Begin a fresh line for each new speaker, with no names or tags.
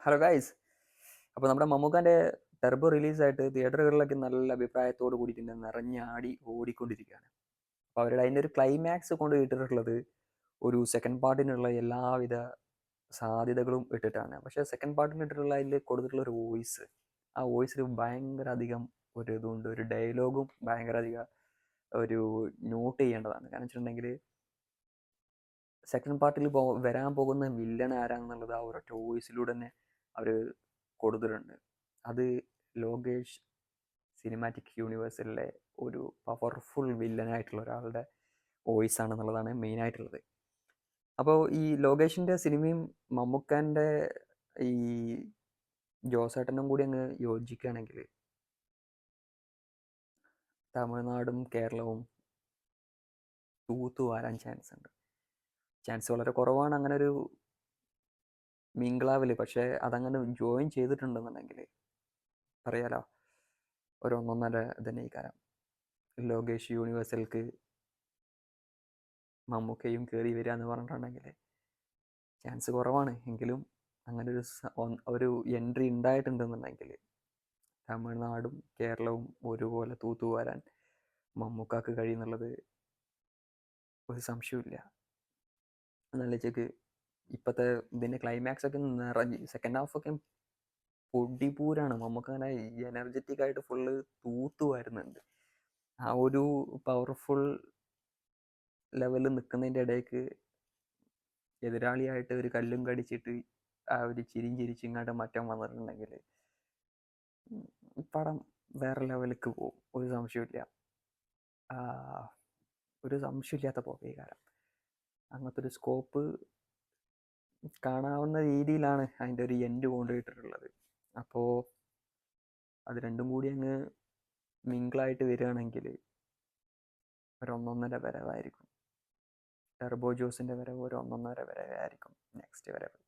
Hello guys. അപ്പോൾ നമ്മുടെ മമ്മൂക്കാൻ്റെ Turbo റിലീസായിട്ട് തിയേറ്ററുകളിലൊക്കെ നല്ല അഭിപ്രായത്തോട് കൂടിയിട്ട് നിറഞ്ഞാടി ഓടിക്കൊണ്ടിരിക്കുകയാണ്. അപ്പോൾ അവരുടെ അതിൻ്റെ ഒരു ക്ലൈമാക്സ് കൊണ്ട് ഇട്ടിട്ടുള്ളത് ഒരു സെക്കൻഡ് പാർട്ടിനുള്ള എല്ലാവിധ സാധ്യതകളും ഇട്ടിട്ടാണ്. പക്ഷേ സെക്കൻഡ് പാർട്ടിന് ഇട്ടിട്ടുള്ള അതിൽ കൊടുത്തിട്ടുള്ള ഒരു വോയിസ്, ആ വോയിസിൽ ഭയങ്കര അധികം ഒരു ഇതുണ്ട്, ഒരു ഡയലോഗും ഭയങ്കര അധികം ഒരു നോട്ട് ചെയ്യേണ്ടതാണ്. കാരണം വെച്ചിട്ടുണ്ടെങ്കിൽ സെക്കൻഡ് പാർട്ടിൽ വരാൻ പോകുന്ന വില്ലൻ ആരാണെന്നുള്ളത് ആ ഒരൊറ്റ വോയിസിലൂടെ തന്നെ അവർ കൊടുത്തിട്ടുണ്ട്. അത് ലോകേഷ് സിനിമാറ്റിക് യൂണിവേഴ്സിലെ ഒരു പവർഫുൾ വില്ലനായിട്ടുള്ള ഒരാളുടെ വോയിസ് ആണെന്നുള്ളതാണ് മെയിനായിട്ടുള്ളത്. അപ്പോൾ ഈ ലോകേഷിൻ്റെ സിനിമയും മമ്മൂക്കാൻ്റെ ഈ ജോസേട്ടനും കൂടി അങ്ങ് യോജിക്കുകയാണെങ്കിൽ തമിഴ്നാടും കേരളവും തൂത്തുവാരാൻ ചാൻസ് വളരെ കുറവാണ് അങ്ങനെ ഒരു മിംഗ്ലാവിൽ. പക്ഷേ അതങ്ങനെ ജോയിൻ ചെയ്തിട്ടുണ്ടെന്നുണ്ടെങ്കിൽ പറയാലോ ഒരു ഒന്നൊന്നര തന്നെ ഈ കാലം ലോകേഷ് യൂണിവേഴ്സൽക്ക് മമ്മൂക്കയും കയറി വരിക എന്ന് പറഞ്ഞിട്ടുണ്ടെങ്കിൽ ചാൻസ് കുറവാണ്. എങ്കിലും അങ്ങനെ ഒരു എൻട്രി ഉണ്ടായിട്ടുണ്ടെന്നുണ്ടെങ്കിൽ തമിഴ്നാടും കേരളവും ഒരുപോലെ തൂത്തുവാരാൻ മമ്മൂക്കാക്ക് കഴിയുന്നുള്ളത് ഒരു സംശയമില്ല. നല്ല ചെക്ക് ഇപ്പോഴത്തെ ഇതിൻ്റെ ക്ലൈമാക്സ് ഒക്കെ നിറഞ്ഞ് സെക്കൻഡ് ഹാഫൊക്കെ പൊടിപൂരാണ്. മമ്മൂക്കങ്ങനെ എനർജറ്റിക് ആയിട്ട് ഫുള്ള് തൂത്തുവാരുന്നുണ്ട്. ആ ഒരു പവർഫുൾ ലെവലിൽ നിൽക്കുന്നതിൻ്റെ ഇടയ്ക്ക് എതിരാളിയായിട്ട് ഒരു കല്ലും കടിച്ചിട്ട് ആ ഒരു ചിരിച്ചിങ്ങാണ്ട് മറ്റം വന്നിട്ടുണ്ടെങ്കിൽ പടം വേറെ ലെവലിലേക്ക് പോകും. ഒരു സംശയമില്ല. ഒരു സംശയമില്ലാത്ത പോകെ കാലം അങ്ങനത്തെ ഒരു സ്കോപ്പ് കാണാവുന്ന രീതിയിലാണ് അതിൻ്റെ ഒരു എൻഡ് കൊണ്ടുപോയിട്ടുള്ളത്. അപ്പോൾ അത് രണ്ടും കൂടി അങ്ങ് മിങ്കിളായിട്ട് വരികയാണെങ്കിൽ ഒരു ഒന്നൊന്നര വരവായിരിക്കും. ടെർബോ ജോസിൻ്റെ വരവ് ഒരു ഒന്നൊന്നര വരവായിരിക്കും നെക്സ്റ്റ് വരവ്.